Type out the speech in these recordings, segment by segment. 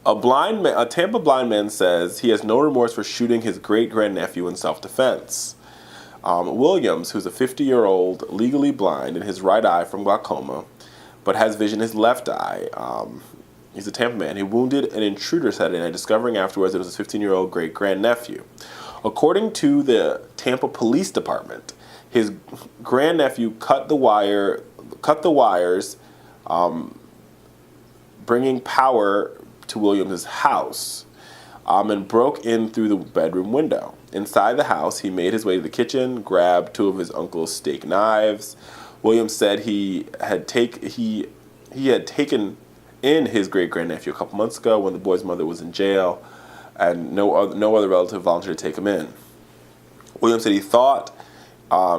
A Tampa blind man says he has no remorse for shooting his great-grandnephew in self-defense. Williams, who's a 50-year-old legally blind in his right eye from glaucoma, but has vision in his left eye. He's a Tampa man. He wounded an intruder Saturday night, discovering afterwards it was his 15-year-old great-grandnephew. According to the Tampa Police Department, his grandnephew cut the wires, bringing power to Williams' house, and broke in through the bedroom window. Inside the house, he made his way to the kitchen, grabbed two of his uncle's steak knives. Williams said he had taken in his great-grandnephew a couple months ago when the boy's mother was in jail, and no other relative volunteered to take him in. Williams said he thought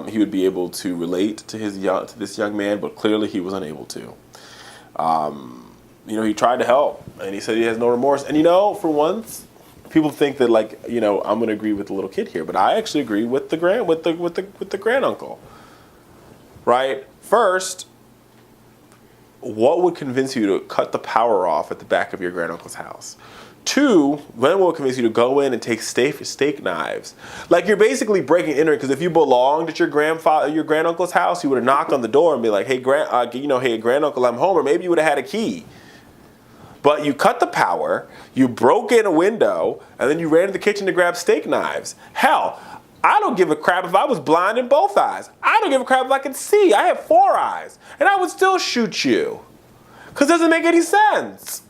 he would be able to relate to this young man, but clearly he was unable to. He tried to help, and he said he has no remorse. And for once, people think that I'm going to agree with the little kid here, but I actually agree with the granduncle. Right? First, what would convince you to cut the power off at the back of your granduncle's house? Two, when will it convince you to go in and take steak knives? You're basically breaking into it, because if you belonged at your granduncle's house, you would have knocked on the door and be like, hey, hey, granduncle, I'm home, or maybe you would have had a key. But you cut the power, you broke in a window, and then you ran to the kitchen to grab steak knives. Hell, I don't give a crap if I was blind in both eyes. I don't give a crap if I could see. I have 4 eyes, and I would still shoot you. Because it doesn't make any sense.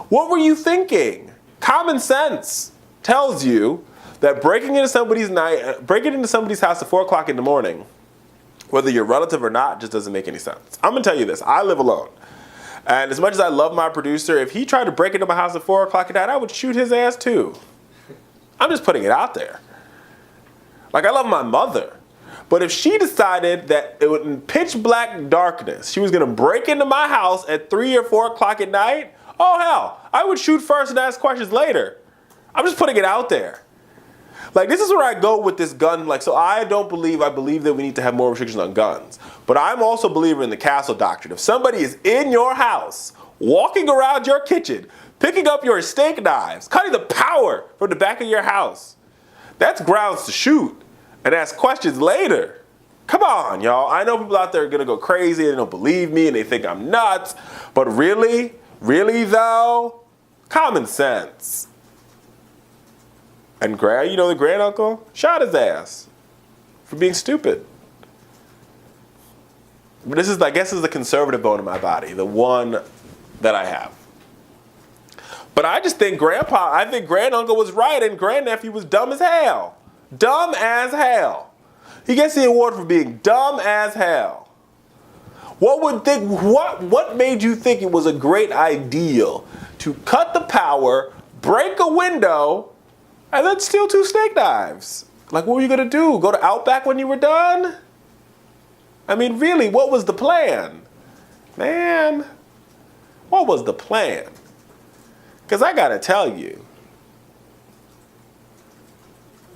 What were you thinking? Common sense tells you that breaking into somebody's house at 4 o'clock in the morning, whether you're a relative or not, just doesn't make any sense. I'm going to tell you this. I live alone. And as much as I love my producer, if he tried to break into my house at 4 o'clock at night, I would shoot his ass too. I'm just putting it out there. I love my mother. But if she decided that in pitch black darkness, she was going to break into my house at 3 or 4 o'clock at night, oh hell, I would shoot first and ask questions later. I'm just putting it out there. This is where I go with this gun. So I believe that we need to have more restrictions on guns. But I'm also a believer in the castle doctrine. If somebody is in your house, walking around your kitchen, picking up your steak knives, cutting the power from the back of your house, that's grounds to shoot and ask questions later. Come on, y'all. I know people out there are going to go crazy, they don't believe me, and they think I'm nuts. But really though, common sense. And the granduncle shot his ass for being stupid. But this is the conservative bone in my body, the one that I have. But I just think granduncle was right and grandnephew was dumb as hell. Dumb as hell. He gets the award for being dumb as hell. What made you think it was a great idea to cut the power, break a window, and then steal 2 steak knives? What were you going to do? Go to Outback when you were done? I mean, really, what was the plan? Man, what was the plan? Because I got to tell you,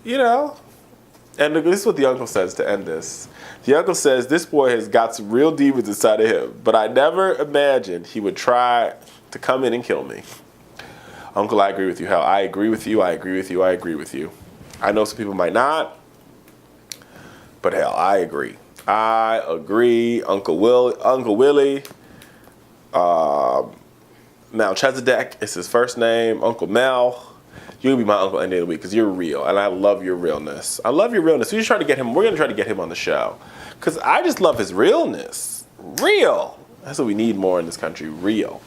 and this is what the uncle says to end this. The uncle says, this boy has got some real demons inside of him, but I never imagined he would try to come in and kill me. Uncle, I agree with you. Hell, I agree with you. I agree with you. I agree with you. I know some people might not, but hell, I agree. I agree. Uncle Willie, Melchisedec is his first name. Uncle Mel. You'll be my uncle any day of the week because you're real, and I love your realness. I love your realness. We're going to try to get him on the show because I just love his realness. Real. That's what we need more in this country. Real.